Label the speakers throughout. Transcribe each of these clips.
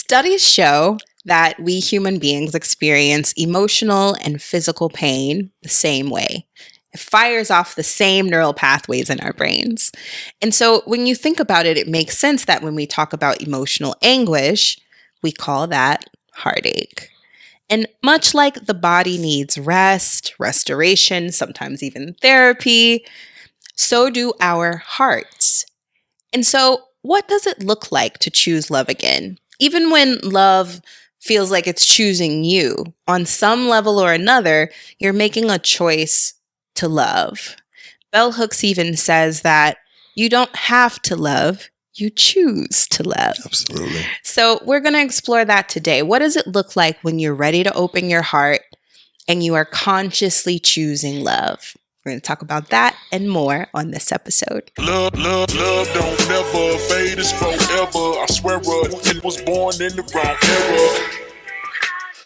Speaker 1: Studies show that we human beings experience emotional and physical pain the same way. It fires off the same neural pathways in our brains. And so when you think about it, it makes sense that when we talk about emotional anguish, we call that heartache. And much like the body needs rest, restoration, sometimes even therapy, so do our hearts. And so, what does it look like to choose love again? Even when love feels like it's choosing you, on some level or another, you're making a choice to love. Bell Hooks even says that you don't have to love, you choose to love.
Speaker 2: Absolutely.
Speaker 1: So we're going to explore that today. What does it look like when you're ready to open your heart and you are consciously choosing love? We're going to talk about that and more on this episode.
Speaker 3: Love don't never fade, it's forever. I swear it was born in the wrong era.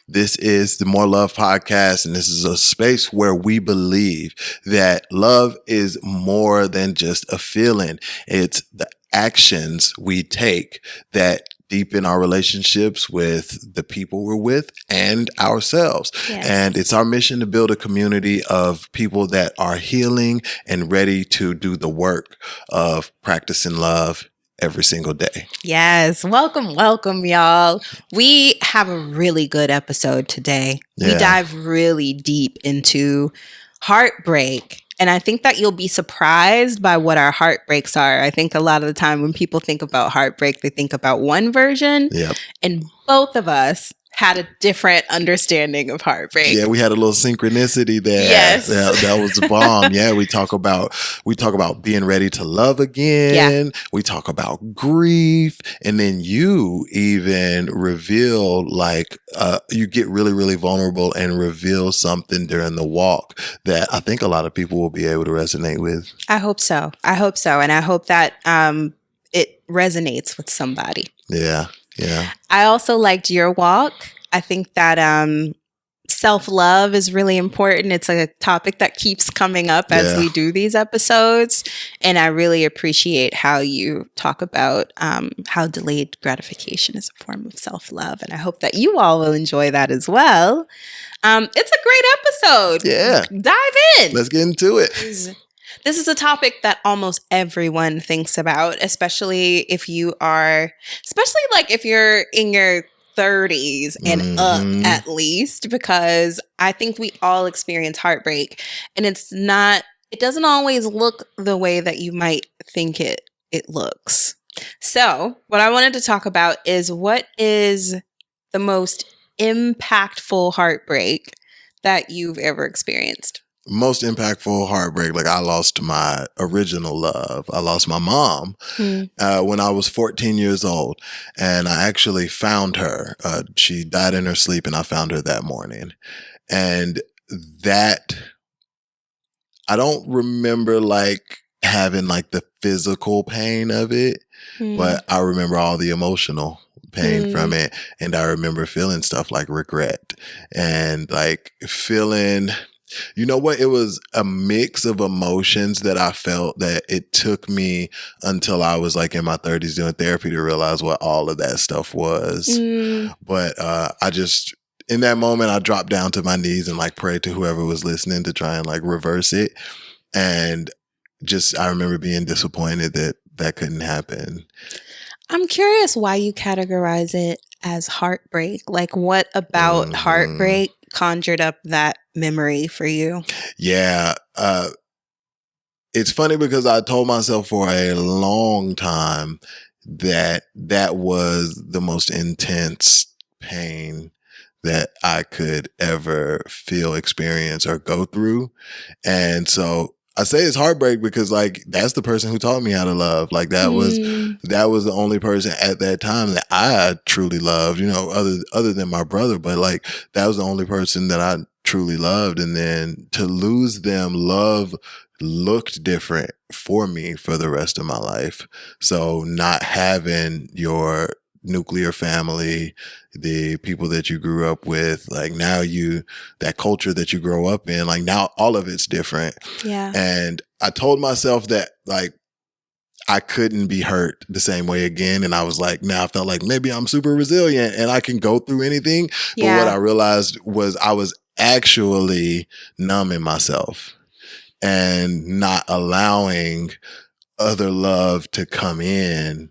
Speaker 2: This is the More Love Podcast, and this is a space where we believe that love is more than just a feeling. It's the actions we take that deepen our relationships with the people we're with and ourselves.
Speaker 1: Yes.
Speaker 2: And it's our mission to build a community of people that are healing and ready to do the work of practicing love every single day.
Speaker 1: Yes. Welcome, y'all. We have a really good episode today. We dive really deep into heartbreak. And I think that you'll be surprised by what our heartbreaks are. I think a lot of the time when people think about heartbreak, they think about one version.
Speaker 2: Yep.
Speaker 1: And both of us had a different understanding of heartbreak.
Speaker 2: Yeah, we had a little synchronicity there.
Speaker 1: Yes.
Speaker 2: That was the bomb. Yeah, we talk about being ready to love again. Yeah. We talk about grief. And then you even reveal you get really, really vulnerable and reveal something during the walk that I think a lot of people will be able to resonate with.
Speaker 1: I hope so. And I hope that it resonates with somebody.
Speaker 2: Yeah. Yeah.
Speaker 1: I also liked your walk. I think that self-love is really important. It's a topic that keeps coming up as we do these episodes. And I really appreciate how you talk about how delayed gratification is a form of self-love. And I hope that you all will enjoy that as well. It's a great episode.
Speaker 2: Yeah.
Speaker 1: Dive in.
Speaker 2: Let's get into it.
Speaker 1: This is a topic that almost everyone thinks about, especially if you're in your 30s and up at least, because I think we all experience heartbreak and it doesn't always look the way that you might think it looks. So what I wanted to talk about is what is the most impactful heartbreak that you've ever experienced?
Speaker 2: Most impactful heartbreak, like I lost my original love. I lost my mom when I was 14 years old, and I actually found her. She died in her sleep, and I found her that morning. And that, I don't remember having the physical pain of it, but I remember all the emotional pain from it. And I remember feeling stuff like regret and feeling... You know what? It was a mix of emotions that I felt that it took me until I was in my 30s doing therapy to realize what all of that stuff was. But in that moment, I dropped down to my knees and prayed to whoever was listening to try and reverse it. And I remember being disappointed that couldn't happen.
Speaker 1: I'm curious why you categorize it as heartbreak. What about heartbreak conjured up that memory for you?
Speaker 2: Yeah. It's funny because I told myself for a long time that was the most intense pain that I could ever feel, experience, or go through. And so I say it's heartbreak because that's the person who taught me how to love. That was the only person at that time that I truly loved, other than my brother, but that was the only person that I truly loved. And then to lose them, love looked different for me for the rest of my life. So not having your nuclear family, the people that you grew up with, now that culture that you grow up in, now all of it's different.
Speaker 1: Yeah.
Speaker 2: And I told myself that I couldn't be hurt the same way again. And I was like, now I felt like maybe I'm super resilient and I can go through anything. But what I realized was I was actually numbing myself and not allowing other love to come in.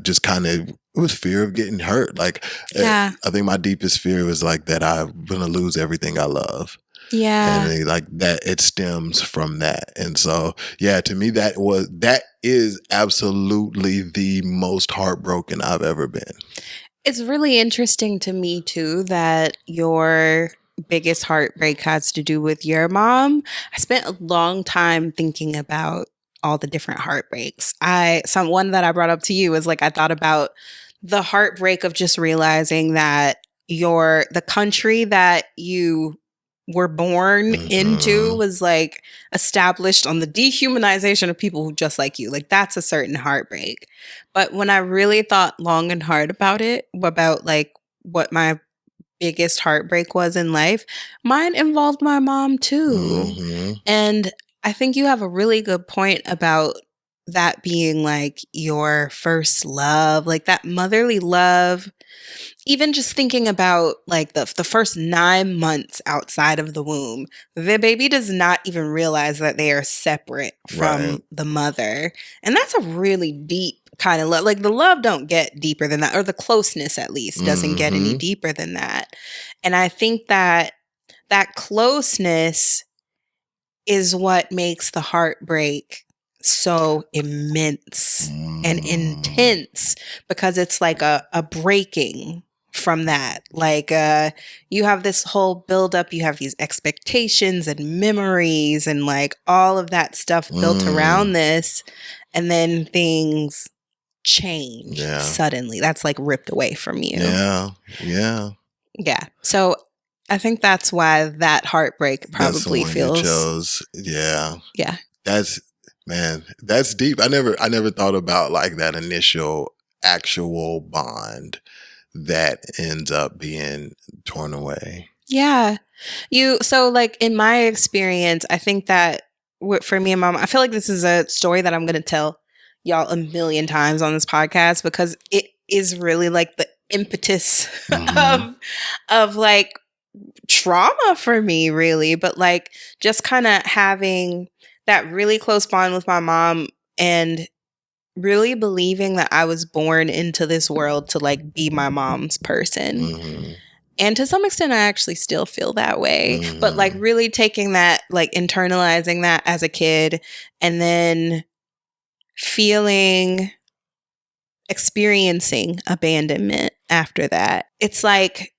Speaker 2: Just kind of, it was fear of getting hurt. Like, I think my deepest fear was like that I'm going to lose everything I love.
Speaker 1: Yeah.
Speaker 2: And like that, it stems from that. And so, yeah, to me, that is absolutely the most heartbroken I've ever been.
Speaker 1: It's really interesting to me too that your biggest heartbreak has to do with your mom. I spent a long time thinking about all the different heartbreaks. One that I brought up to you is like I thought about the heartbreak of just realizing that the country that you were born into was like established on the dehumanization of people who just like you. Like that's a certain heartbreak. But when I really thought long and hard about it, about like what my biggest heartbreak was in life, mine involved my mom too. And I think you have a really good point about that being like your first love, like that motherly love. Even just thinking about like the first 9 months outside of the womb, the baby does not even realize that they are separate from the mother. And that's a really deep kind of love. Like the love don't get deeper than that, or the closeness at least doesn't get any deeper than that. And I think that closeness is what makes the heartbreak so immense and intense, because it's like a breaking from that. Like you have this whole buildup, you have these expectations and memories and like all of that stuff built around this, and then things change suddenly. That's like ripped away from you. Yeah. So I think that's why that heartbreak probably feels.
Speaker 2: Yeah. That's deep. I never thought about like that initial actual bond that ends up being torn away.
Speaker 1: Yeah. So like in my experience, I think that for me and mom, I feel like this is a story that I'm going to tell y'all a million times on this podcast, because it is really like the impetus of like trauma for me, really. But like just kind of having that really close bond with my mom and really believing that I was born into this world to like be my mom's person. And to some extent, I actually still feel that way. But like really taking that, like internalizing that as a kid, and then experiencing abandonment after that. It's like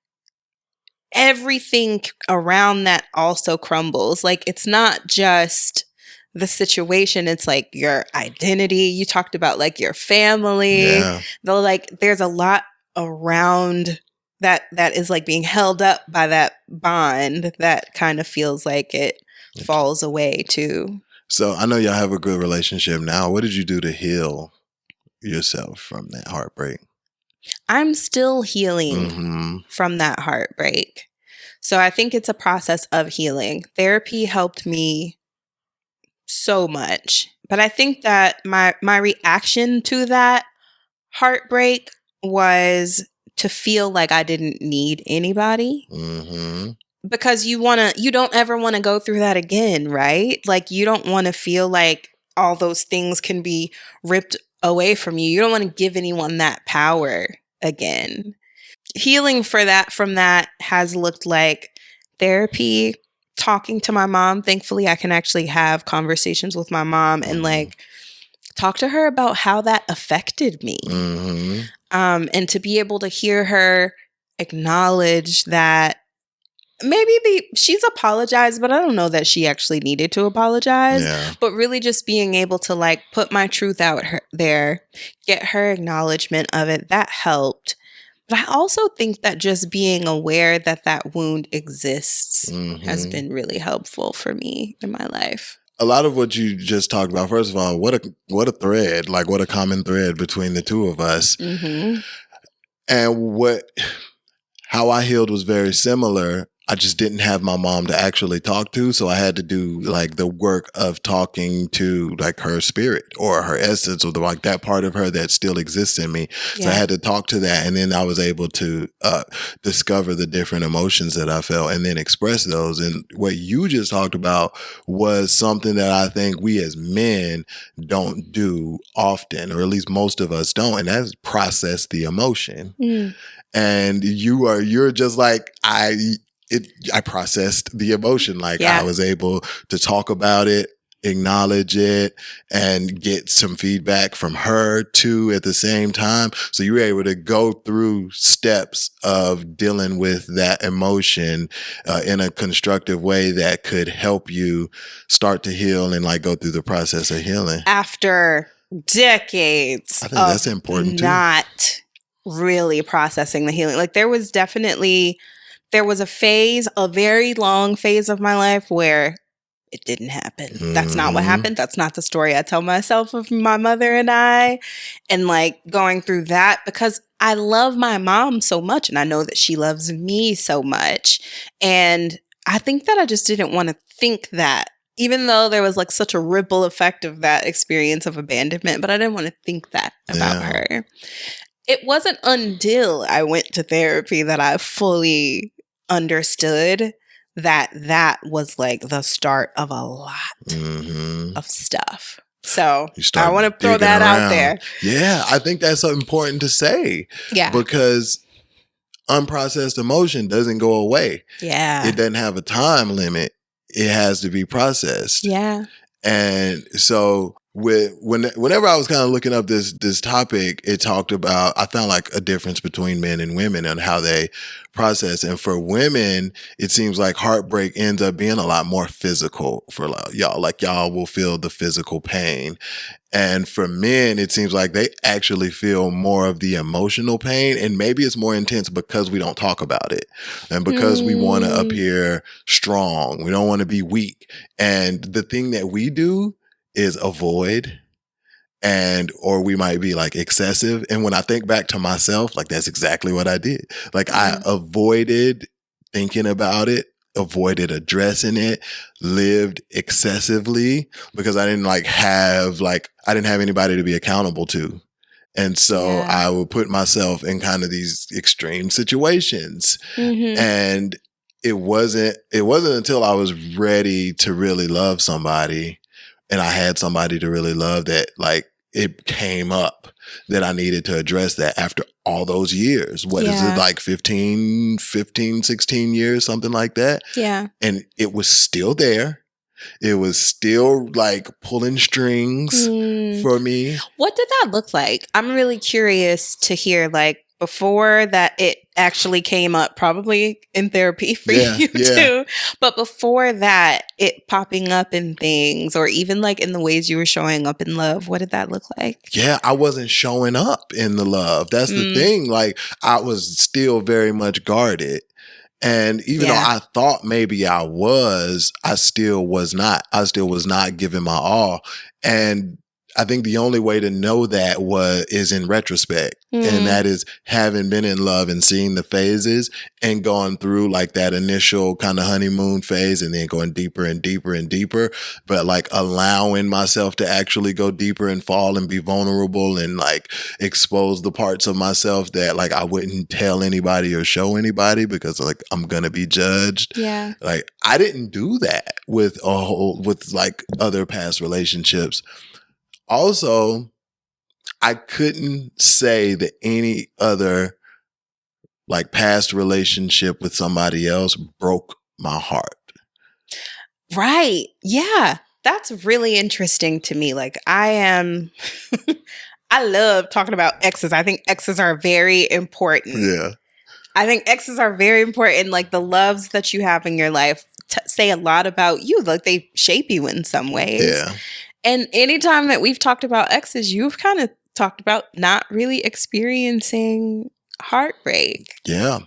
Speaker 1: everything around that also crumbles. Like it's not just the situation, it's like your identity. You talked about like your family. Though like there's a lot around that is like being held up by that bond that kind of feels like it falls away too.
Speaker 2: So I know y'all have a good relationship now. What did you do to heal yourself from that heartbreak?
Speaker 1: I'm still healing from that heartbreak. So I think it's a process of healing. Therapy helped me so much. But I think that my reaction to that heartbreak was to feel like I didn't need anybody. Because you don't ever want to go through that again, right? Like you don't want to feel like all those things can be ripped away from you. You don't want to give anyone that power again. Healing from that has looked like therapy, talking to my mom. Thankfully, I can actually have conversations with my mom and like talk to her about how that affected me. And to be able to hear her acknowledge that maybe she's apologized, but I don't know that she actually needed to apologize. But really just being able to like put my truth out there, get her acknowledgement of it, that helped. But I also think that just being aware that that wound exists has been really helpful for me in my life.
Speaker 2: A lot of what you just talked about, first of all, what a thread, like what a common thread between the two of us. And how I healed was very similar. I just didn't have my mom to actually talk to. So I had to do like the work of talking to like her spirit or her essence or like that part of her that still exists in me. So I had to talk to that. And then I was able to discover the different emotions that I felt and then express those. And what you just talked about was something that I think we as men don't do often, or at least most of us don't. And that's process the emotion. And you're just like, I processed the emotion. Like I was able to talk about it, acknowledge it, and get some feedback from her too at the same time. So you were able to go through steps of dealing with that emotion in a constructive way that could help you start to heal and like go through the process of healing.
Speaker 1: After decades
Speaker 2: I think that's important
Speaker 1: not really processing the healing. Like there was a phase, a very long phase of my life where it didn't happen. That's not what happened. That's not the story I tell myself of my mother and I. And like going through that because I love my mom so much and I know that she loves me so much. And I think that I just didn't want to think that, even though there was like such a ripple effect of that experience of abandonment, but I didn't want to think that about her. It wasn't until I went to therapy that I fully understood that was like the start of a lot of stuff. So I want to throw that out there.
Speaker 2: Yeah, I think that's so important to say. Yeah. Because unprocessed emotion doesn't go away. Yeah. It doesn't have a time limit. It has to be processed. Yeah. And so whenever I was kind of looking up this topic, it talked about, I found like a difference between men and women and how they process. And for women, it seems like heartbreak ends up being a lot more physical for y'all. Like y'all will feel the physical pain. And for men, it seems like they actually feel more of the emotional pain. And maybe it's more intense because we don't talk about it and because we want to appear strong. We don't want to be weak. And the thing that we do is avoid, or we might be like excessive. And when I think back to myself, like that's exactly what I did. Like I avoided thinking about it, avoided addressing it, lived excessively because I didn't have anybody to be accountable to. And so I would put myself in kind of these extreme situations. And it wasn't until I was ready to really love somebody and I had somebody to really love that like it came up that I needed to address that after all those years. What is it, like 15, 16 years, something like that? Yeah. And it was still there. It was still like pulling strings for me.
Speaker 1: What did that look like? I'm really curious to hear, like, before that it actually came up, probably in therapy for you too. But before that, it popping up in things or even like in the ways you were showing up in love, what did that look like?
Speaker 2: Yeah, I wasn't showing up in the love. That's the thing. Like I was still very much guarded. And even though I thought maybe I still was not. I still was not giving my all. And I think the only way to know that is in retrospect. And that is having been in love and seeing the phases and gone through like that initial kind of honeymoon phase and then going deeper and deeper and deeper, but like allowing myself to actually go deeper and fall and be vulnerable and like expose the parts of myself that like I wouldn't tell anybody or show anybody because like I'm going to be judged. Yeah. Like I didn't do that with like other past relationships. Also, I couldn't say that any other like past relationship with somebody else broke my heart.
Speaker 1: Right. Yeah. That's really interesting to me. Like I love talking about exes. I think exes are very important. Yeah. I think exes are very important. Like the loves that you have in your life say a lot about you. Like they shape you in some ways. Yeah. And anytime that we've talked about exes, you've kind of talked about not really experiencing heartbreak.
Speaker 2: Yeah,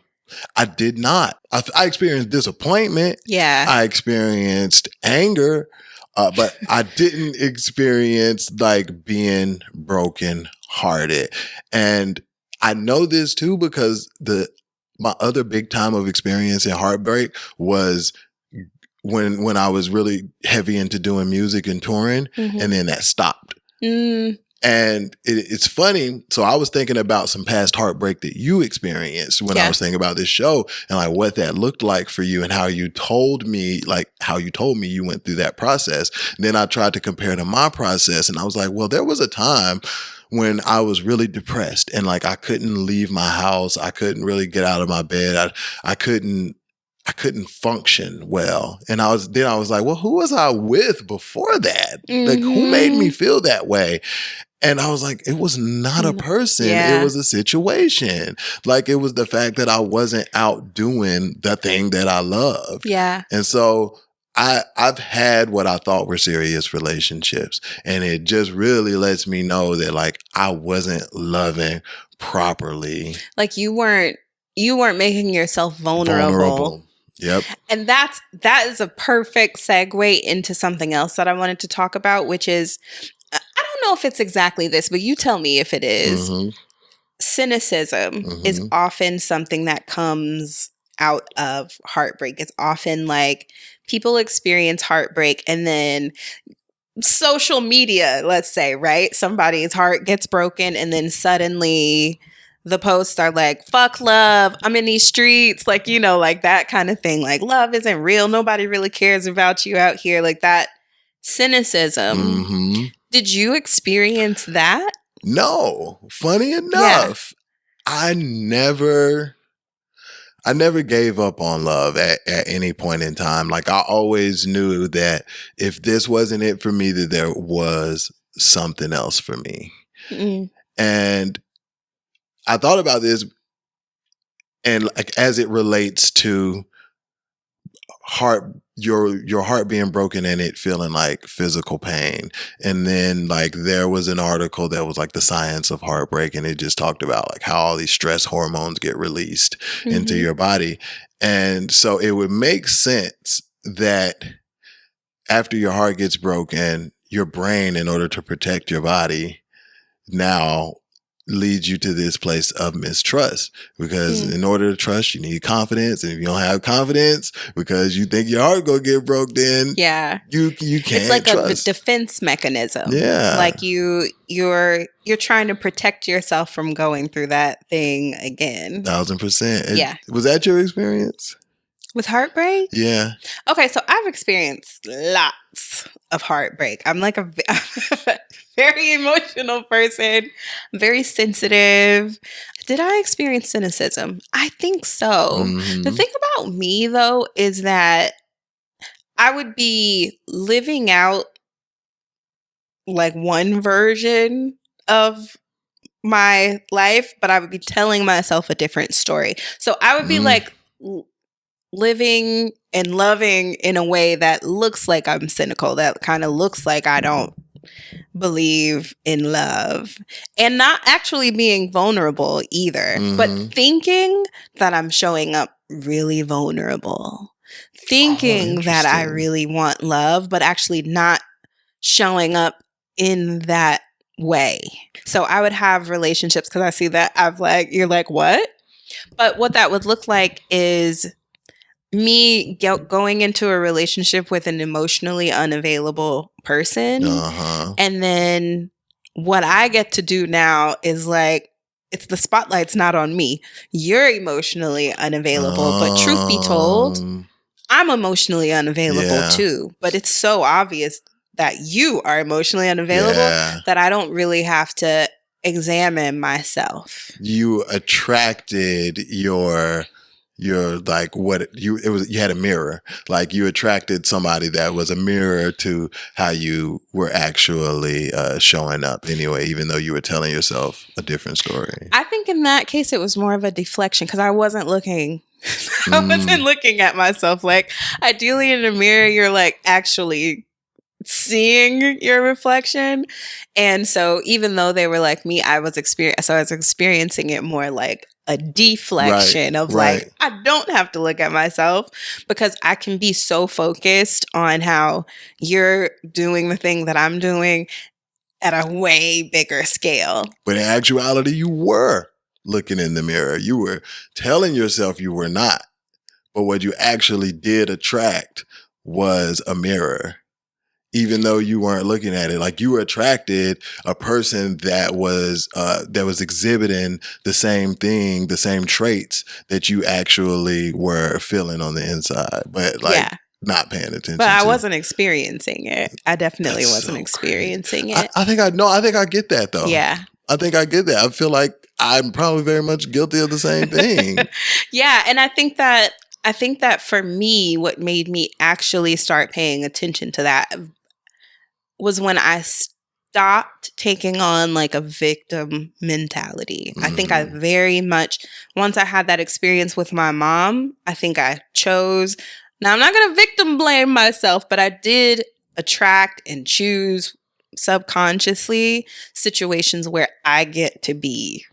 Speaker 2: I did not. I experienced disappointment. Yeah. I experienced anger, but I didn't experience like being broken hearted. And I know this too because my other big time of experiencing heartbreak was when I was really heavy into doing music and touring, and then that stopped. And it's funny. So I was thinking about some past heartbreak that you experienced when I was thinking about this show, and like what that looked like for you and how you told me you went through that process. And then I tried to compare to my process, and I was like, well, there was a time when I was really depressed and like I couldn't leave my house. I couldn't really get out of my bed. I couldn't function well. And I was like, well, who was I with before that? Like, who made me feel that way? And I was like, it was not a person. It was a situation. Like, it was the fact that I wasn't out doing the thing that I loved.
Speaker 1: Yeah.
Speaker 2: And so I've had what I thought were serious relationships. And it just really lets me know that like I wasn't loving properly.
Speaker 1: Like you weren't making yourself vulnerable.
Speaker 2: Yep.
Speaker 1: And that is a perfect segue into something else that I wanted to talk about, which is, I don't know if it's exactly this, but you tell me if it is. Cynicism is often something that comes out of heartbreak. It's often like people experience heartbreak and then social media, let's say, right? Somebody's heart gets broken and then suddenly the posts are like, fuck love, I'm in these streets, like, you know, like that kind of thing. Like, love isn't real. Nobody really cares about you out here. Like that cynicism. Did you experience that?
Speaker 2: No. Funny enough, I never gave up on love at any point in time. Like I always knew that if this wasn't it for me, that there was something else for me. And I thought about this, and like as it relates to your heart being broken and it feeling like physical pain. And then like there was an article that was like the science of heartbreak, and it just talked about like how all these stress hormones get released into your body. And so it would make sense that after your heart gets broken, your brain, in order to protect your body, now leads you to this place of mistrust, because in order to trust, you need confidence. And if you don't have confidence because you think your heart gonna get broke, then you can't.
Speaker 1: It's like
Speaker 2: trust.
Speaker 1: a defense mechanism.
Speaker 2: Yeah.
Speaker 1: Like you're trying to protect yourself from going through that thing again.
Speaker 2: 1000%.
Speaker 1: Yeah.
Speaker 2: Was that your experience?
Speaker 1: With heartbreak?
Speaker 2: Yeah.
Speaker 1: Okay, so I've experienced lots of heartbreak. I'm like a very emotional person, very sensitive. Did I experience cynicism? I think so. The thing about me, though, is that I would be living out like one version of my life, but I would be telling myself a different story. So I would be like living and loving in a way that looks like I'm cynical, that kind of looks like I don't believe in love, and not actually being vulnerable either, but thinking that I'm showing up really vulnerable, thinking that I really want love, but actually not showing up in that way. So I would have relationships, because I see that you're like, what? But what that would look like is me going into a relationship with an emotionally unavailable person. And then what I get to do now is like, it's the spotlight's not on me. You're emotionally unavailable. But truth be told, I'm emotionally unavailable too. But it's so obvious that you are emotionally unavailable that I don't really have to examine myself.
Speaker 2: You attracted your like you had a mirror. Like you attracted somebody that was a mirror to how you were actually showing up anyway, even though you were telling yourself a different story.
Speaker 1: I think in that case it was more of a deflection, because I wasn't looking I wasn't looking at myself. Like ideally in the mirror you're like actually seeing your reflection. And so even though they were like me, I was experiencing it more like a deflection of like, I don't have to look at myself, because I can be so focused on how you're doing the thing that I'm doing at a way bigger scale.
Speaker 2: But in actuality, you were. looking in the mirror. You were telling yourself you were not. But what you actually did attract was a mirror, even though you weren't looking at it. Like, you attracted a person that was exhibiting the same thing, the same traits that you actually were feeling on the inside, but like not paying attention.
Speaker 1: But I wasn't experiencing it. I definitely
Speaker 2: That's
Speaker 1: wasn't
Speaker 2: so
Speaker 1: experiencing it.
Speaker 2: I think I get that though.
Speaker 1: Yeah.
Speaker 2: I think I get that. I feel like I'm probably very much guilty of the same thing.
Speaker 1: Yeah. And I think that for me, what made me actually start paying attention to that was when I stopped taking on like a victim mentality. I think I very much, once I had that experience with my mom, I think I chose, now I'm not going to victim blame myself, but I did attract and choose subconsciously situations where I get to be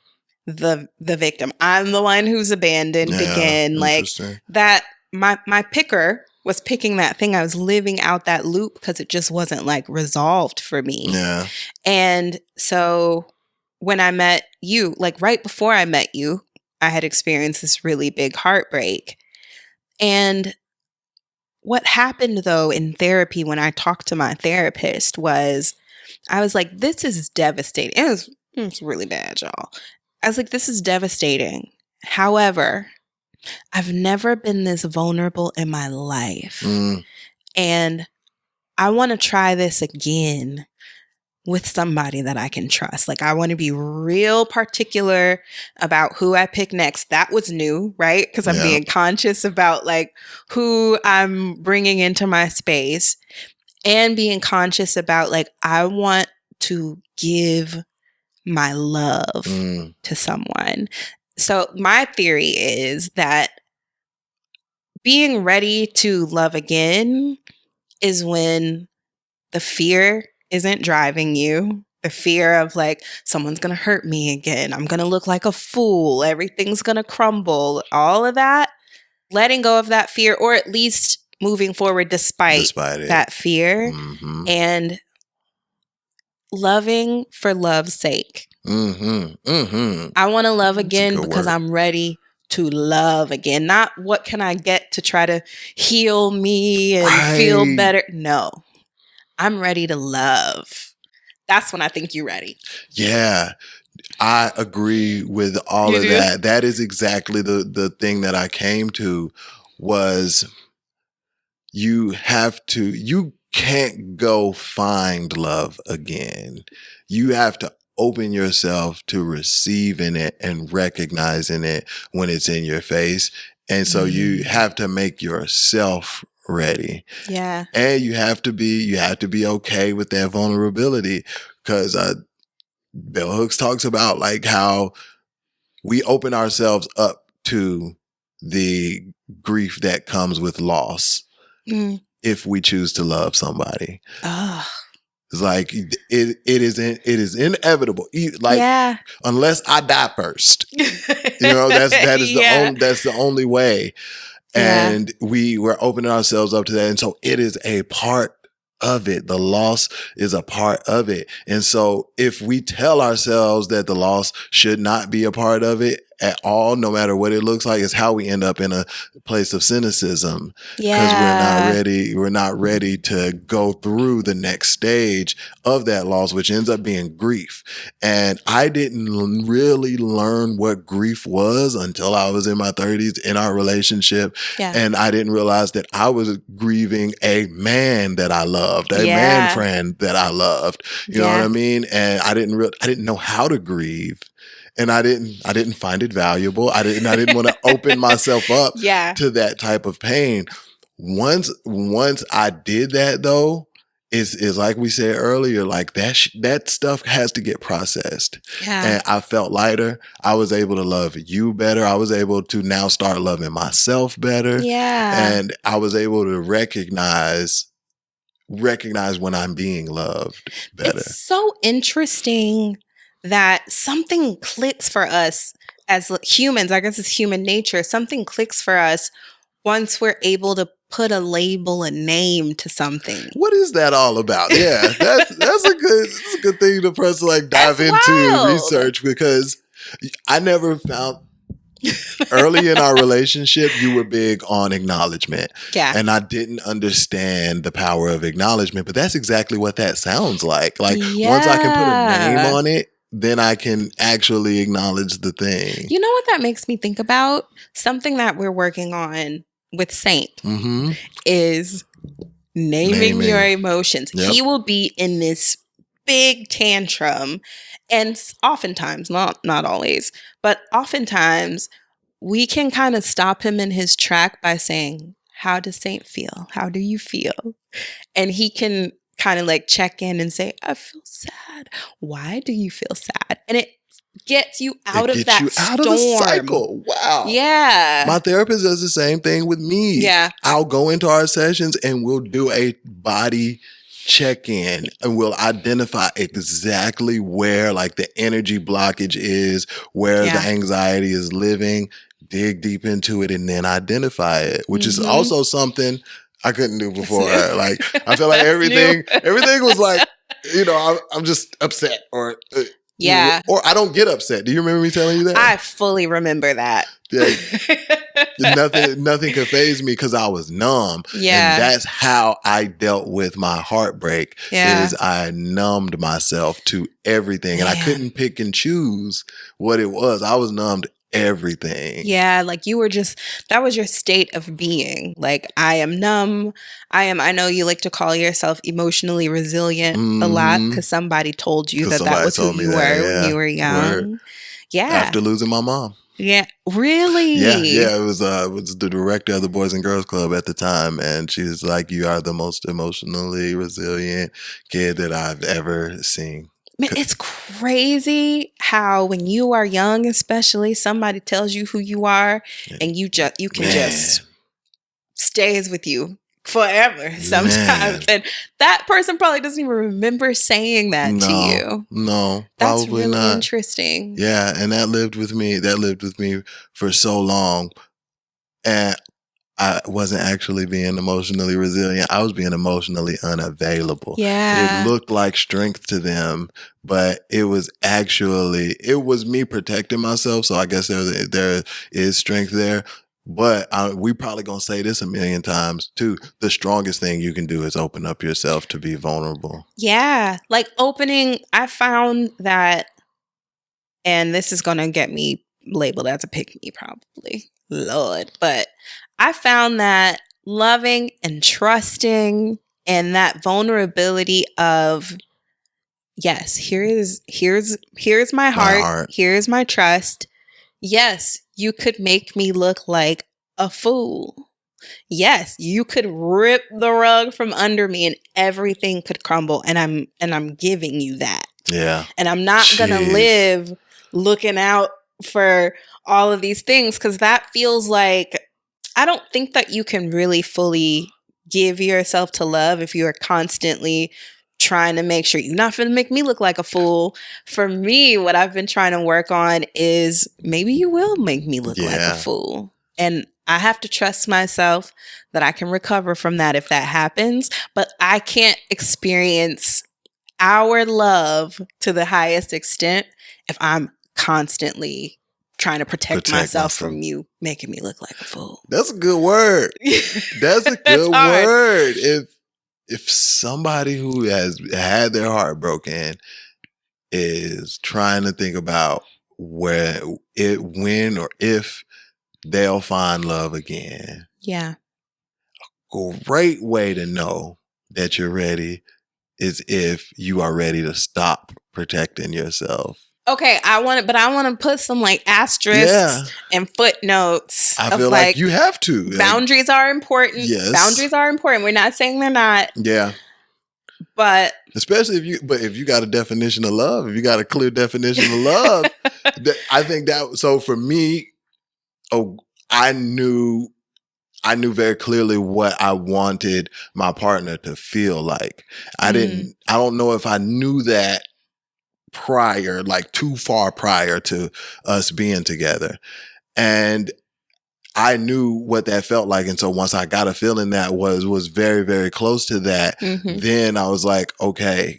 Speaker 1: the victim. I'm the one who's abandoned again. Like that, my picker was picking that thing. I was living out that loop because it just wasn't like resolved for me.
Speaker 2: Yeah.
Speaker 1: And so when I met you, like right before I met you, I had experienced this really big heartbreak. And what happened though in therapy when I talked to my therapist was, I was like, this is devastating. It was really bad, y'all. I was like, this is devastating. However, I've never been this vulnerable in my life. And I want to try this again with somebody that I can trust. Like, I want to be real particular about who I pick next. That was new, right? Because I'm being conscious about like who I'm bringing into my space, and being conscious about like, I want to give my love to someone. So my theory is that being ready to love again is when the fear isn't driving you. The fear of like, someone's going to hurt me again. I'm going to look like a fool. Everything's going to crumble. All of that. Letting go of that fear, or at least moving forward despite that fear. And loving for love's sake. I want to love again because I'm ready to love again. Not what can I get to try to heal me and feel better. No, I'm ready to love. That's when I think you're ready.
Speaker 2: Yeah, I agree with all of that. That is exactly the thing that I came to was you can't go find love again. You have to open yourself to receiving it and recognizing it when it's in your face. And so you have to make yourself ready.
Speaker 1: Yeah.
Speaker 2: And you have to be okay with that vulnerability, because Bell Hooks talks about like how we open ourselves up to the grief that comes with loss if we choose to love somebody. It's like it is inevitable. Like unless I die first, that's the only way. And we're opening ourselves up to that, and so it is a part of it. The loss is a part of it, and so if we tell ourselves that the loss should not be a part of it at all, no matter what it looks like, is how we end up in a place of cynicism, because we're not ready to go through the next stage of that loss, which ends up being grief. And I didn't really learn what grief was until I was in my 30s in our relationship. And I didn't realize that I was grieving a man that I loved, a man friend that I loved. You know what I mean? And I didn't know how to grieve. And I didn't find it valuable. I didn't want to open myself up to that type of pain. Once I did that though, is like we said earlier, like that stuff has to get processed. And I felt lighter. I was able to love you better. I was able to now start loving myself better. And I was able to recognize when I'm being loved better.
Speaker 1: It's so interesting that something clicks for us as humans. I guess it's human nature. Something clicks for us once we're able to put a label, a name to something.
Speaker 2: What is that all about? Yeah, that's a good thing to press like dive into research, because I never found early in our relationship, you were big on acknowledgement.
Speaker 1: Yeah.
Speaker 2: And I didn't understand the power of acknowledgement, but that's exactly what that sounds like. Like once I can put a name on it, then I can actually acknowledge the thing.
Speaker 1: You know what that makes me think about? Something that we're working on with Saint is naming your emotions.
Speaker 2: Yep.
Speaker 1: He will be in this big tantrum, and oftentimes, not always, but oftentimes we can kind of stop him in his track by saying, how does Saint feel? How do you feel? And he can kind of like check in and say, I feel sad. Why do you feel sad? And it gets you out of that storm.
Speaker 2: Out of the cycle. Wow.
Speaker 1: Yeah.
Speaker 2: My therapist does the same thing with me.
Speaker 1: Yeah.
Speaker 2: I'll go into our sessions and we'll do a body check-in and we'll identify exactly where like the energy blockage is, where the anxiety is living, dig deep into it, and then identify it, which is also something I couldn't do before. Like I feel like everything was like, you know, I'm just upset or or I don't get upset. Do you remember me telling you that?
Speaker 1: I fully remember that.
Speaker 2: Yeah. Nothing could faze me because I was numb.
Speaker 1: Yeah.
Speaker 2: And that's how I dealt with my heartbreak. Is I numbed myself to everything. And I couldn't pick and choose what it was. I was numbed everything.
Speaker 1: Yeah, like you were just, that was your state of being. Like, I am numb. I know you like to call yourself emotionally resilient a lot because somebody told you that was who you were when you were young.
Speaker 2: Word.
Speaker 1: Yeah.
Speaker 2: After losing my mom.
Speaker 1: Yeah. Really?
Speaker 2: Yeah. It was the director of the Boys and Girls Club at the time. And she was like, you are the most emotionally resilient kid that I've ever seen.
Speaker 1: Man, it's crazy how when you are young, especially, somebody tells you who you are and you can just stays with you forever sometimes. And that person probably doesn't even remember saying that to you.
Speaker 2: No,
Speaker 1: that's
Speaker 2: probably
Speaker 1: really
Speaker 2: not.
Speaker 1: Interesting.
Speaker 2: Yeah, and that lived with me for so long. And I wasn't actually being emotionally resilient. I was being emotionally unavailable.
Speaker 1: Yeah.
Speaker 2: It looked like strength to them, but it was me protecting myself. So I guess there is strength there. But we probably going to say this a million times too. The strongest thing you can do is open up yourself to be vulnerable.
Speaker 1: Yeah. Like I found that, and this is going to get me labeled as a pick me probably. Lord. But I found that loving and trusting and that vulnerability of, yes, here's my heart. Here's my trust. Yes, you could make me look like a fool. Yes, you could rip the rug from under me and everything could crumble. And I'm giving you that.
Speaker 2: Yeah.
Speaker 1: And I'm not going to live looking out for all of these things because that feels like, I don't think that you can really fully give yourself to love if you are constantly trying to make sure you're not going to make me look like a fool. For me, what I've been trying to work on is maybe you will make me look like a fool. And I have to trust myself that I can recover from that if that happens. But I can't experience our love to the highest extent if I'm constantly trying to protect myself from you making me look like a fool.
Speaker 2: That's a good word. That's a good word. If somebody who has had their heart broken is trying to think about when or if they'll find love again.
Speaker 1: Yeah.
Speaker 2: A great way to know that you're ready is if you are ready to stop protecting yourself.
Speaker 1: Okay, I want to put some like asterisks and footnotes.
Speaker 2: I feel like you have to.
Speaker 1: Boundaries are important.
Speaker 2: Yes.
Speaker 1: Boundaries are important. We're not saying they're not.
Speaker 2: Yeah.
Speaker 1: But
Speaker 2: especially if you got a definition of love, if you got a clear definition of love, I think that, so for me, I knew very clearly what I wanted my partner to feel like. I don't know if I knew that prior, like too far prior to us being together. And I knew what that felt like. And so once I got a feeling that was very, very close to that, then I was like, okay,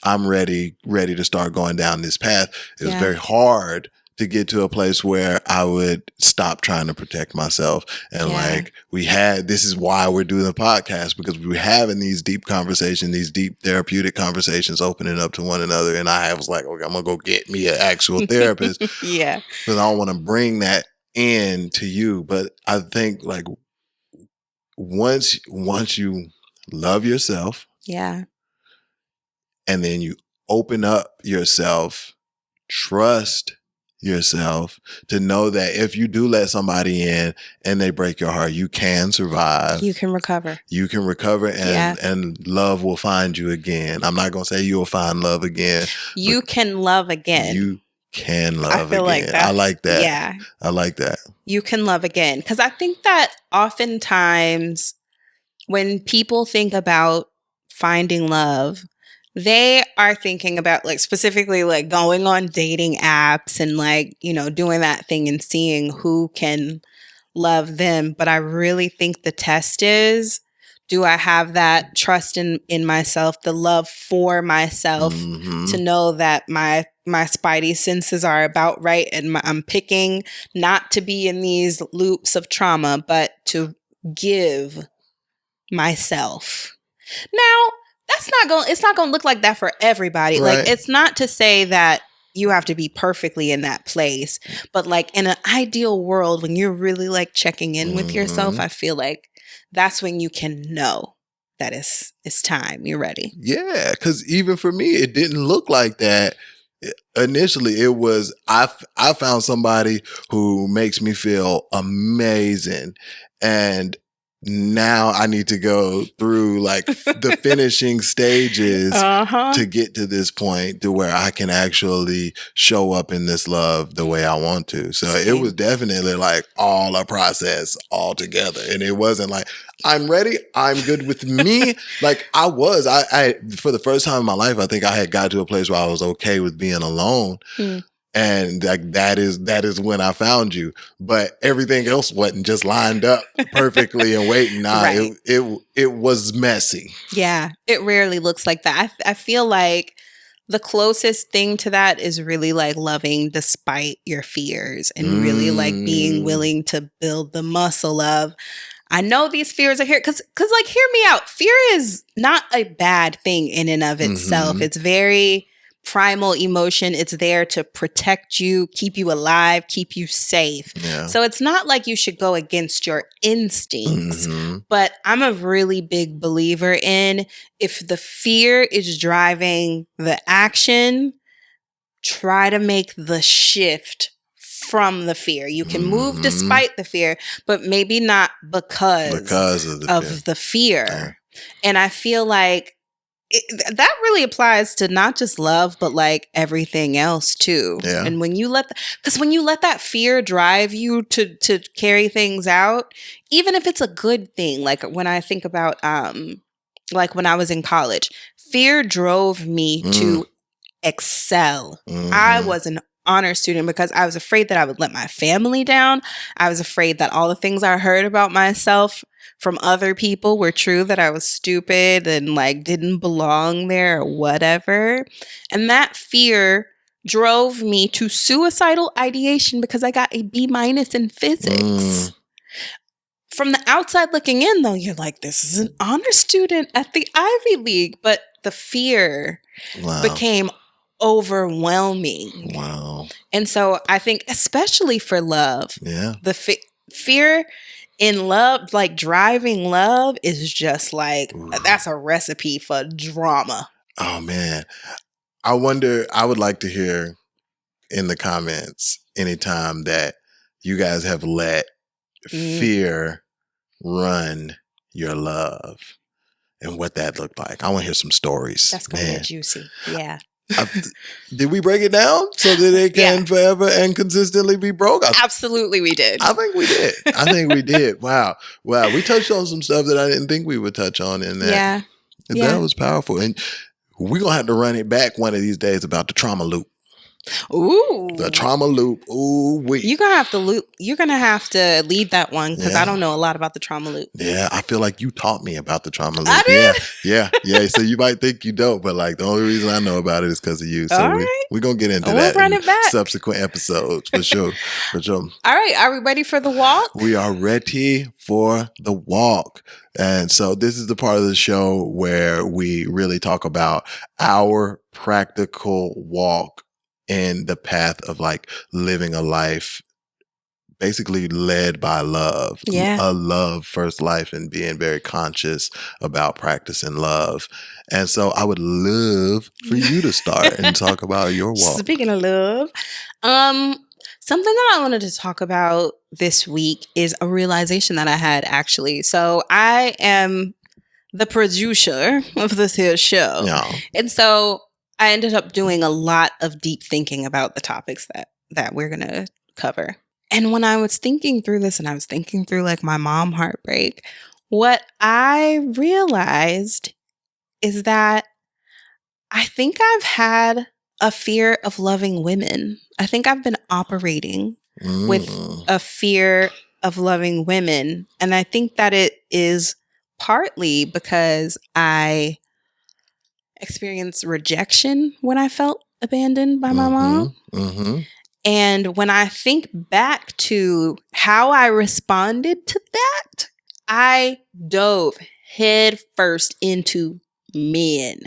Speaker 2: I'm ready to start going down this path. It was very hard to get to a place where I would stop trying to protect myself. And like this is why we're doing the podcast, because we're having these deep conversations, these deep therapeutic conversations, opening up to one another. And I was like, okay, I'm going to go get me an actual therapist.
Speaker 1: Yeah.
Speaker 2: Because I don't want to bring that in to you. But I think like once you love yourself.
Speaker 1: Yeah.
Speaker 2: And then you open up yourself, trust yourself to know that if you do let somebody in and they break your heart, you can survive.
Speaker 1: You can recover.
Speaker 2: You can recover and love will find you again. I'm not going to say you'll find love again.
Speaker 1: You can love again.
Speaker 2: You can love
Speaker 1: again.
Speaker 2: Like I like that.
Speaker 1: Yeah.
Speaker 2: I like that.
Speaker 1: You can love again. Because I think that oftentimes when people think about finding love, they are thinking about like specifically like going on dating apps and like, you know, doing that thing and seeing who can love them. But I really think the test is, do I have that trust in myself, the love for myself to know that my spidey senses are about right and I'm picking not to be in these loops of trauma, but to give myself. Now, it's not going to look like that for everybody.
Speaker 2: Right.
Speaker 1: Like, it's not to say that you have to be perfectly in that place, but like in an ideal world, when you're really like checking in with yourself, I feel like that's when you can know that it's time. You're ready.
Speaker 2: Yeah. Cause even for me, it didn't look like that. Initially, it was, I found somebody who makes me feel amazing. And now I need to go through like the finishing stages to get to this point to where I can actually show up in this love the way I want to. So it was definitely like all a process all together. And it wasn't like, I'm ready. I'm good with me. Like I for the first time in my life, I think I had got to a place where I was okay with being alone. And like that is when I found you. But everything else wasn't just lined up perfectly and waiting. Nah, right. It was messy.
Speaker 1: Yeah, it rarely looks like that. I feel like the closest thing to that is really like loving despite your fears and really like being willing to build the muscle of, I know these fears are here. Cause like, hear me out. Fear is not a bad thing in and of itself. It's very primal emotion. It's there to protect you, keep you alive, keep you safe. Yeah. So it's not like you should go against your instincts. But I'm a really big believer in, if the fear is driving the action, try to make the shift from the fear. You can move despite the fear, but maybe not because of the fear. Yeah. And I feel like that really applies to not just love, but like everything else too. Yeah. And when you let that fear drive you to carry things out, even if it's a good thing, like when I think about, like when I was in college, fear drove me to excel. I was an honor student because I was afraid that I would let my family down. I was afraid that all the things I heard about myself from other people were true, that I was stupid and like didn't belong there or whatever. And that fear drove me to suicidal ideation because I got a B- in physics. From the outside looking in, though, you're like, this is an honor student at the Ivy League. But the fear became overwhelming. Wow. And so I think, especially for love, the fear in love, like driving love, is just like, that's a recipe for drama.
Speaker 2: Oh, man. I wonder, I would like to hear in the comments anytime that you guys have let fear run your love and what that looked like. I want to hear some stories.
Speaker 1: That's going to get juicy. Yeah.
Speaker 2: Did we break it down so that it can forever and consistently be broke?
Speaker 1: Absolutely, we did.
Speaker 2: I think we did. Wow. We touched on some stuff that I didn't think we would touch on in that. Yeah. That was powerful. And we're going to have to run it back one of these days about the trauma loop.
Speaker 1: Ooh.
Speaker 2: The trauma loop. Ooh, wait.
Speaker 1: You're gonna have to lead that one because I don't know a lot about the trauma loop.
Speaker 2: Yeah, I feel like you taught me about the trauma loop.
Speaker 1: I did?
Speaker 2: Yeah. So you might think you don't, but like the only reason I know about it is because of you. So we're gonna get into that
Speaker 1: run
Speaker 2: in
Speaker 1: it back.
Speaker 2: subsequent episodes for sure.
Speaker 1: All right, are we ready for the walk?
Speaker 2: We are ready for the walk. And so this is the part of the show where we really talk about our practical walk in the path of like living a life basically led by love.
Speaker 1: Yeah.
Speaker 2: A love first life and being very conscious about practicing love. And so I would love for you to start and talk about your walk.
Speaker 1: Speaking of love, something that I wanted to talk about this week is a realization that I had actually. So I am the producer of this here show.
Speaker 2: Yeah.
Speaker 1: And so I ended up doing a lot of deep thinking about the topics that we're going to cover. And when I was thinking through this and I was thinking through like my mom heartbreak, what I realized is that I think I've had a fear of loving women. I think I've been operating with a fear of loving women. And I think that it is partly because I experienced rejection when I felt abandoned by my mom.
Speaker 2: Mm-hmm.
Speaker 1: And when I think back to how I responded to that, I dove head first into men.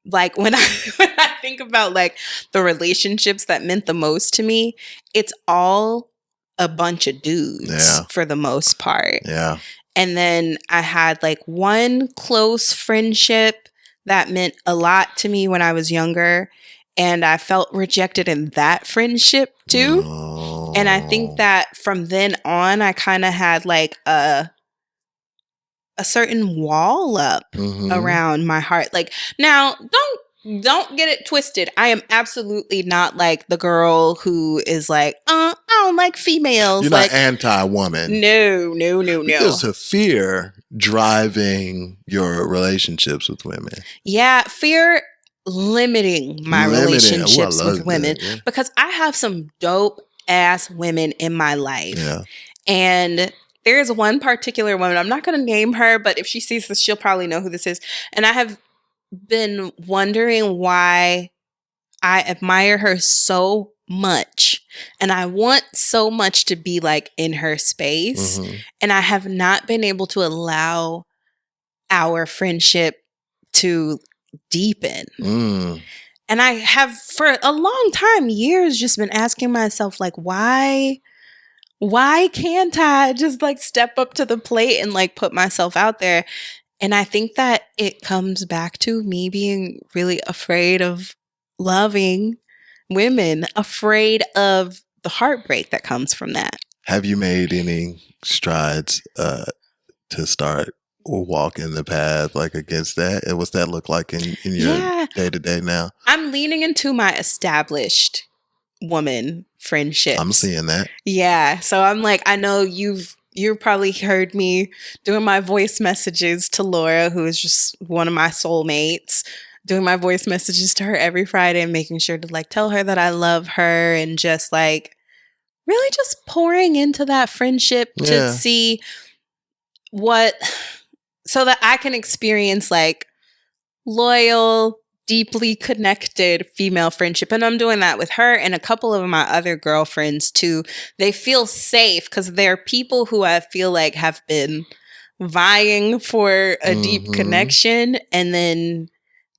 Speaker 1: Like when I think about like the relationships that meant the most to me, it's all a bunch of dudes for the most part.
Speaker 2: Yeah.
Speaker 1: And then I had like one close friendship that meant a lot to me when I was younger. And I felt rejected in that friendship too.
Speaker 2: Oh.
Speaker 1: And I think that from then on, I kind of had like a certain wall up around my heart. Like now, don't get it twisted. I am absolutely not like the girl who is like, I don't like females.
Speaker 2: You're
Speaker 1: like,
Speaker 2: not anti-woman.
Speaker 1: No.
Speaker 2: There's a fear driving your relationships with women.
Speaker 1: Yeah, fear limiting my relationships with women because I have some dope ass women in my life.
Speaker 2: Yeah.
Speaker 1: And there's one particular woman, I'm not going to name her, but if she sees this, she'll probably know who this is. And I have been wondering why I admire her so much. And I want so much to be like in her space. And I have not been able to allow our friendship to deepen. And I have for a long time, years, just been asking myself, like, why can't I just like step up to the plate and like put myself out there? And I think that it comes back to me being really afraid of loving women, afraid of the heartbreak that comes from that.
Speaker 2: Have you made any strides to start or walk in the path like against that? And what's that look like in your day-to-day now?
Speaker 1: I'm leaning into my established woman friendships.
Speaker 2: I'm seeing that.
Speaker 1: Yeah. So I'm like, I know you've probably heard me doing my voice messages to Laura, who is just one of my soulmates, doing my voice messages to her every Friday and making sure to like tell her that I love her and just like really just pouring into that friendship to see so that I can experience like loyal, deeply connected female friendship. And I'm doing that with her and a couple of my other girlfriends too. They feel safe because they're people who I feel like have been vying for a deep connection. And then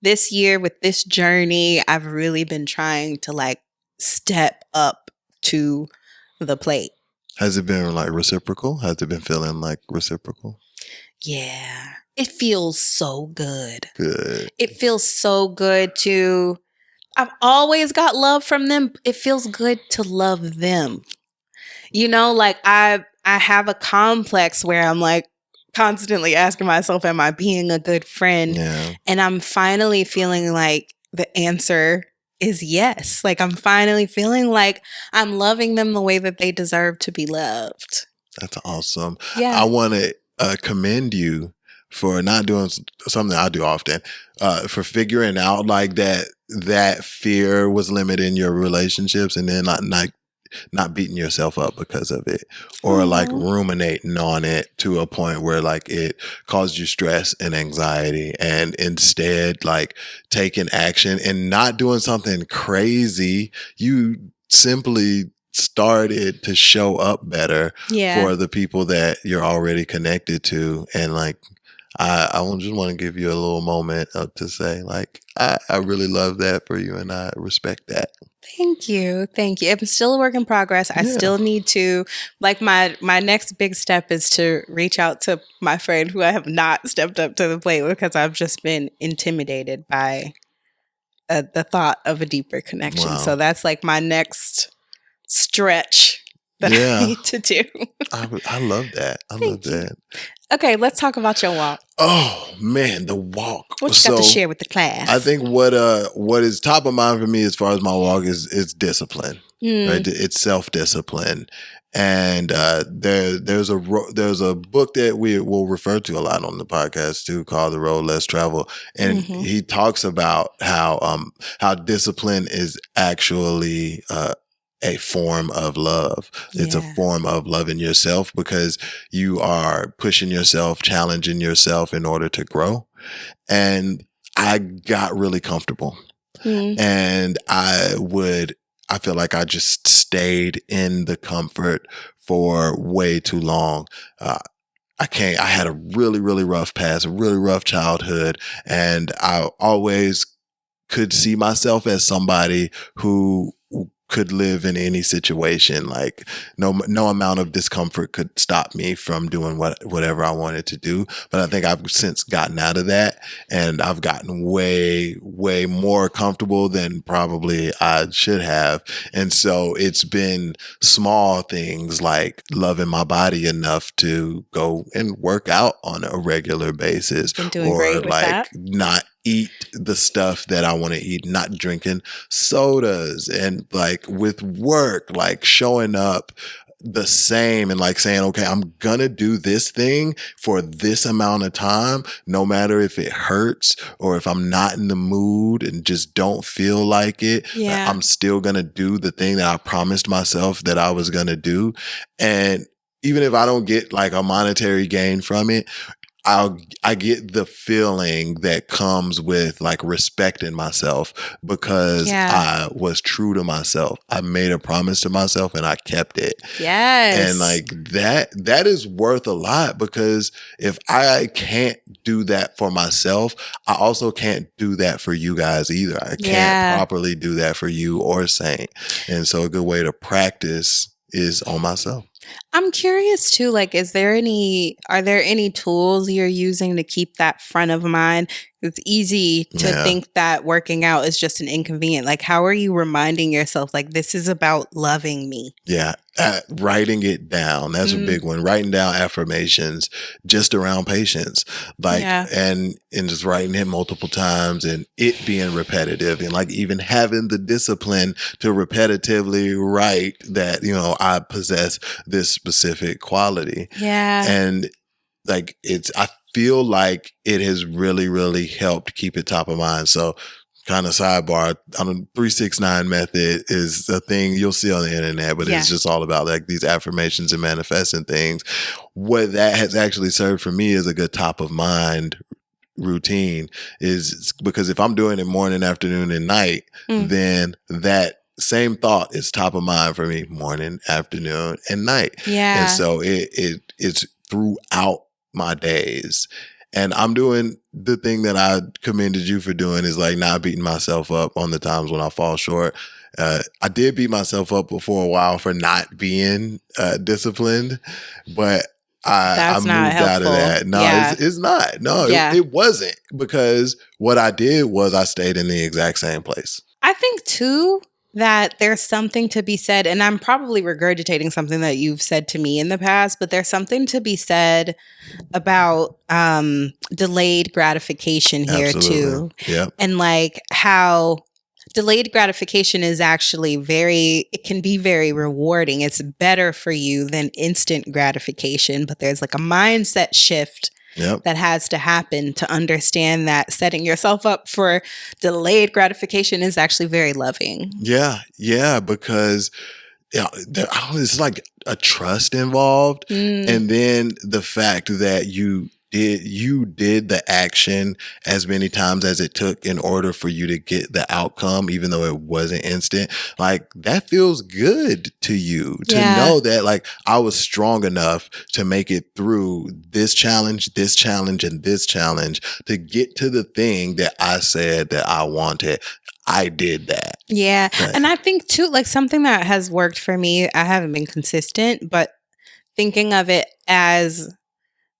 Speaker 1: this year with this journey, I've really been trying to like step up to the plate.
Speaker 2: Has it been like reciprocal? Has it been feeling like reciprocal?
Speaker 1: Yeah. It feels so good.
Speaker 2: Good.
Speaker 1: It feels so good I've always got love from them. It feels good to love them. You know, like I have a complex where I'm like constantly asking myself, am I being a good friend?
Speaker 2: Yeah.
Speaker 1: And I'm finally feeling like the answer is yes. Like I'm finally feeling like I'm loving them the way that they deserve to be loved.
Speaker 2: That's awesome.
Speaker 1: Yeah.
Speaker 2: I want to commend you for not doing something I do often, for figuring out like that fear was limiting your relationships, and then not beating yourself up because of it, or like ruminating on it to a point where like it caused you stress and anxiety, and instead like taking action and not doing something crazy. You simply started to show up better for the people that you're already connected to. And like, I just want to give you a little moment to say, like, I really love that for you, and I respect that.
Speaker 1: Thank you. Thank you. I'm still a work in progress. I still need to, like, my next big step is to reach out to my friend who I have not stepped up to the plate with, because I've just been intimidated by the thought of a deeper connection.
Speaker 2: Wow.
Speaker 1: So that's like my next stretch that I need to do.
Speaker 2: I love that. I love that.
Speaker 1: Okay, let's talk about your walk.
Speaker 2: Oh man, the walk.
Speaker 1: What you got to share with the class?
Speaker 2: I think what is top of mind for me as far as my walk is discipline. Right? It's self-discipline. And there's a book that we will refer to a lot on the podcast too, called The Road Less Traveled, and he talks about how discipline is actually a form of love. It's a form of loving yourself, because you are pushing yourself, challenging yourself in order to grow. And I got really comfortable, and I feel like I just stayed in the comfort for way too long. I had a really, really rough past, a really rough childhood, and I always could see myself as somebody who could live in any situation. Like no amount of discomfort could stop me from doing whatever I wanted to do. But I think I've since gotten out of that, and I've gotten way, way more comfortable than probably I should have. And so it's been small things like loving my body enough to go and work out on a regular basis, or like not eat the stuff that I want to eat, not drinking sodas, and like with work, like showing up the same and like saying, okay, I'm gonna do this thing for this amount of time, no matter if it hurts or if I'm not in the mood and just don't feel like it. I'm still gonna do the thing that I promised myself that I was gonna do. And even if I don't get like a monetary gain from it, I get the feeling that comes with like respecting myself, because I was true to myself. I made a promise to myself and I kept it. And like that is worth a lot, because if I can't do that for myself, I also can't do that for you guys either. I can't properly do that for you or Saint. And so a good way to practice is on myself.
Speaker 1: I'm curious too, like, are there any tools you're using to keep that front of mind? It's easy to think that working out is just an inconvenience. Like, how are you reminding yourself, like, this is about loving me?
Speaker 2: Writing it down. That's a big one. Writing down affirmations just around patience. Like, and just writing it multiple times, and it being repetitive, and like even having the discipline to repetitively write that, you know, I possess this specific quality. And like I feel like it has really, really helped keep it top of mind. So kind of sidebar, 369 method is a thing you'll see on the internet, but it's just all about like these affirmations and manifesting things. What that has actually served for me as a good top of mind routine is because if I'm doing it morning, afternoon, and night, then that same thought is top of mind for me morning, afternoon, and night. And so it's throughout my days. And I'm doing the thing that I commended you for doing, is like not beating myself up on the times when I fall short. I did beat myself up for a while for not being disciplined, but I moved out of that. No, it's not. No, it wasn't, because what I did was I stayed in the exact same place.
Speaker 1: I think too that there's something to be said, and I'm probably regurgitating something that you've said to me in the past, but there's something to be said about delayed gratification here too. And like how delayed gratification is actually it can be very rewarding. It's better for you than instant gratification, but there's like a mindset shift
Speaker 2: Yep.
Speaker 1: that has to happen to understand that setting yourself up for delayed gratification is actually very loving.
Speaker 2: Yeah, because it's like a trust involved, and then the fact that you did the action as many times as it took in order for you to get the outcome, even though it wasn't instant. Like, that feels good to you to know that, like, I was strong enough to make it through this challenge, and this challenge to get to the thing that I said that I wanted. I did that.
Speaker 1: Yeah. And I think too, like, something that has worked for me, I haven't been consistent, but thinking of it as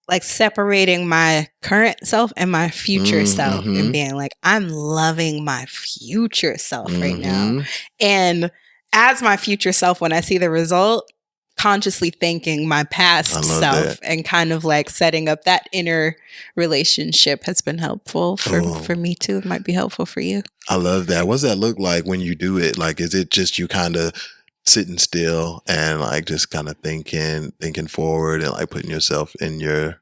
Speaker 1: like separating my current self and my future self, and being like, I'm loving my future self right now. And as my future self, when I see the result, consciously thanking my past self and kind of like setting up that inner relationship has been helpful for me too. It might be helpful for you.
Speaker 2: I love that. What does that look like when you do it? Like, is it just you kind of sitting still and like just kind of thinking forward and like putting yourself in your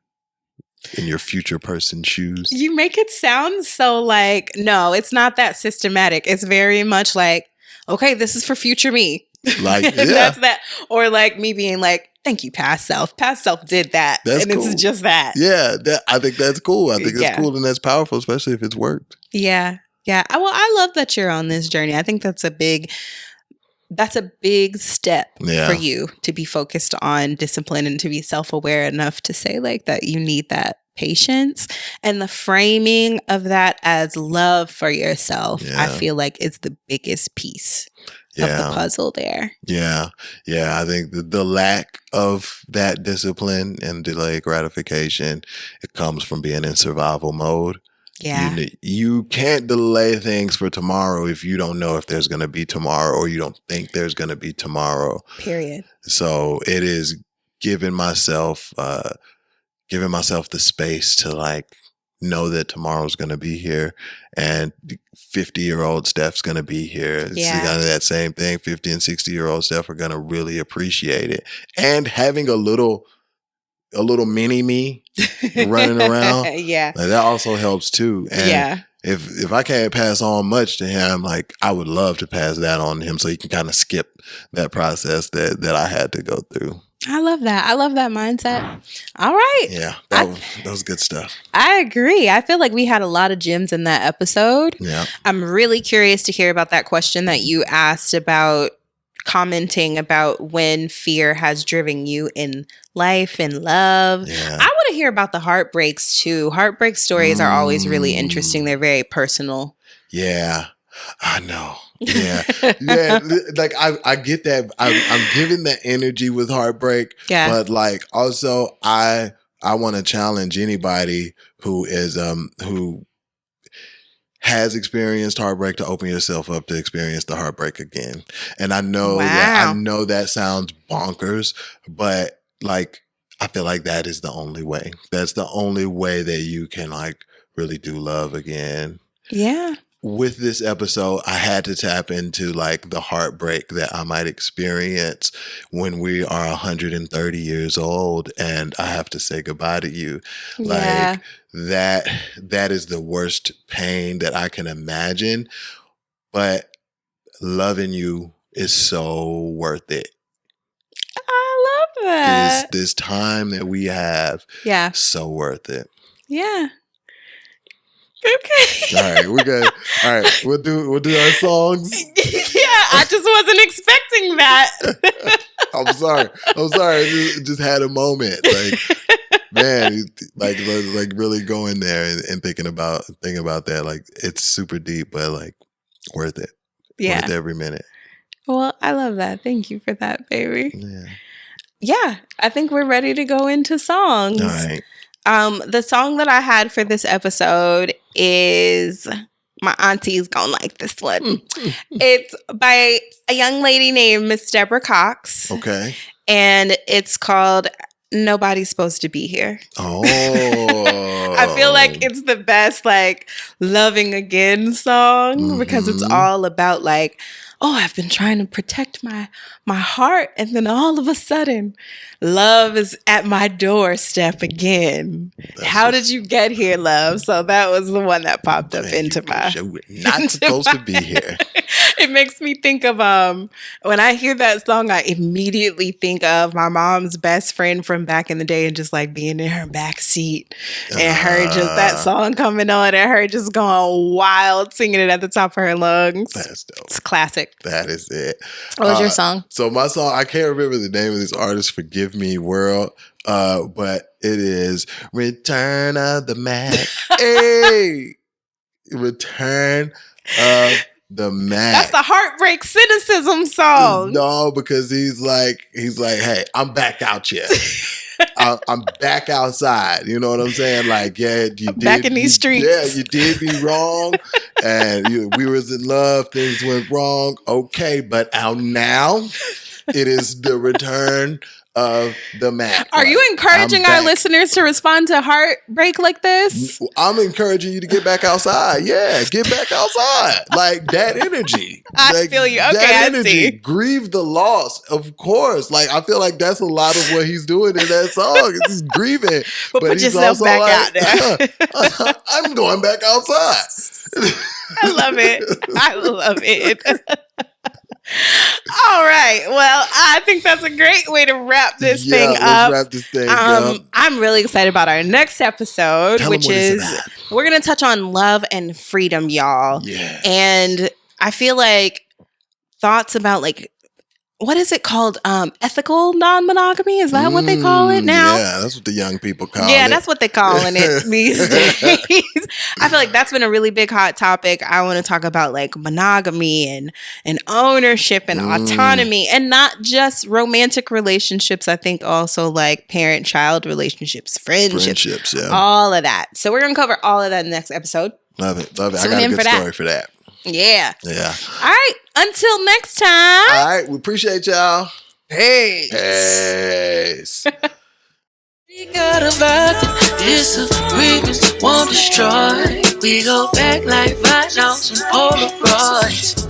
Speaker 2: future person's shoes?
Speaker 1: You make it sound so like, no, it's not that systematic. It's very much like, okay, this is for future me.
Speaker 2: Like, yeah.
Speaker 1: That's that. Or like me being like, thank you, past self. Past self did that.
Speaker 2: That's
Speaker 1: and
Speaker 2: cool.
Speaker 1: It's just that.
Speaker 2: Yeah, I think that's cool. I think it's cool and that's powerful, especially if it's worked.
Speaker 1: Yeah. Yeah. Well, I love that you're on this journey. I think that's a big step for you to be focused on discipline and to be self-aware enough to say like that you need that patience, and the framing of that as love for yourself. I feel like is the biggest piece of the puzzle there.
Speaker 2: Yeah. I think the lack of that discipline and delayed gratification, it comes from being in survival mode.
Speaker 1: Yeah.
Speaker 2: You can't delay things for tomorrow if you don't know if there's going to be tomorrow, or you don't think there's going to be tomorrow.
Speaker 1: Period.
Speaker 2: So it is giving myself the space to like know that tomorrow's going to be here, and 50-year-old Steph's going to be here. It's kind of that same thing. 50 and 60-year-old Steph are going to really appreciate it. And having a little mini me running around, like, that also helps too. And if I can't pass on much to him, like, I would love to pass that on to him so he can kind of skip that process that I had to go through.
Speaker 1: I love that. I love that mindset. All right.
Speaker 2: Yeah, that was good stuff.
Speaker 1: I agree. I feel like we had a lot of gems in that episode.
Speaker 2: Yeah.
Speaker 1: I'm really curious to hear about that question that you asked about commenting about when fear has driven you in life and love.
Speaker 2: Yeah.
Speaker 1: I want to hear about the heartbreaks too. Heartbreak stories are always really interesting. They're very personal.
Speaker 2: Yeah, I know. Yeah. Like, I get that. I'm giving that energy with heartbreak.
Speaker 1: Yeah.
Speaker 2: But like, also I want to challenge anybody who is who has experienced heartbreak to open yourself up to experience the heartbreak again. And I know that sounds bonkers, but like, I feel like that is the only way. That's the only way that you can like really do love again.
Speaker 1: Yeah.
Speaker 2: With this episode, I had to tap into like the heartbreak that I might experience when we are 130 years old and I have to say goodbye to you.
Speaker 1: Yeah.
Speaker 2: Like, that is the worst pain that I can imagine, but loving you is so worth it.
Speaker 1: I love that.
Speaker 2: This time that we have, so worth it.
Speaker 1: Yeah. Okay.
Speaker 2: All right, we're good. All right, we'll do our songs.
Speaker 1: Yeah, I just wasn't expecting that.
Speaker 2: I'm sorry. I just had a moment. Like, man, like really going there and thinking about that. Like, it's super deep, but like, worth it.
Speaker 1: Yeah.
Speaker 2: Worth every minute.
Speaker 1: Well, I love that. Thank you for that, baby.
Speaker 2: Yeah.
Speaker 1: I think we're ready to go into songs.
Speaker 2: All right.
Speaker 1: The song that I had for this episode is, my auntie's gonna like this one. It's by a young lady named Miss Deborah Cox.
Speaker 2: Okay.
Speaker 1: And it's called Nobody's Supposed to Be Here.
Speaker 2: Oh.
Speaker 1: I feel like it's the best, like, loving again song because it's all about, like, oh, I've been trying to protect my heart, and then all of a sudden, love is at my doorstep again. How did you get here, love? So that was the one that popped up into my.
Speaker 2: We're not supposed to be here.
Speaker 1: It makes me think of when I hear that song, I immediately think of my mom's best friend from back in the day and just like being in her back seat and her just that song coming on and her just going wild singing it at the top of her lungs.
Speaker 2: That's dope.
Speaker 1: It's classic.
Speaker 2: That is it.
Speaker 1: What was your song?
Speaker 2: So my song, I can't remember the name of this artist. Forgive me, world. But it is Return of the Mac. Hey, Return of the Mac.
Speaker 1: That's the Heartbreak Cynicism song.
Speaker 2: No, because he's like, hey, I'm back out here. I'm back outside. You know what I'm saying? Like, yeah, you did
Speaker 1: back in these streets.
Speaker 2: Yeah, you did me wrong, and we was in love. Things went wrong. Okay, but now it is the return of the Mac.
Speaker 1: Are you encouraging our listeners to respond to Heartbreak like this?
Speaker 2: I'm encouraging you to get back outside. Yeah, get back outside. Like that energy.
Speaker 1: I feel you. Okay,
Speaker 2: that
Speaker 1: I see.
Speaker 2: Grieve the loss, of course. Like I feel like that's a lot of what he's doing in that song. He's grieving,
Speaker 1: but put yourself back out there.
Speaker 2: I'm going back outside.
Speaker 1: I love it. I love it. All right. Well, I think that's a great way to wrap this thing up.
Speaker 2: Let's wrap this thing up.
Speaker 1: I'm really excited about our next episode, which is we're going to touch on love and freedom, y'all.
Speaker 2: Yeah.
Speaker 1: And I feel like thoughts about like, what is it called? Ethical non-monogamy? Is that what they call it now?
Speaker 2: Yeah, that's what the young people call it.
Speaker 1: Yeah, that's what they're calling it these days. I feel like that's been a really big hot topic. I want to talk about like monogamy and ownership and autonomy and not just romantic relationships. I think also like parent-child relationships, friendships,
Speaker 2: yeah.
Speaker 1: All of that. So we're going to cover all of that in the next episode.
Speaker 2: Love it.
Speaker 1: Tune
Speaker 2: I got a
Speaker 1: in
Speaker 2: good
Speaker 1: for that.
Speaker 2: story for that.
Speaker 1: Yeah.
Speaker 2: Yeah.
Speaker 1: All right. Until next time.
Speaker 2: All right. We appreciate y'all.
Speaker 1: Peace.
Speaker 2: Peace.
Speaker 4: We got a vibe, disagreements won't destroy. We go back like vinyls and Polaroids.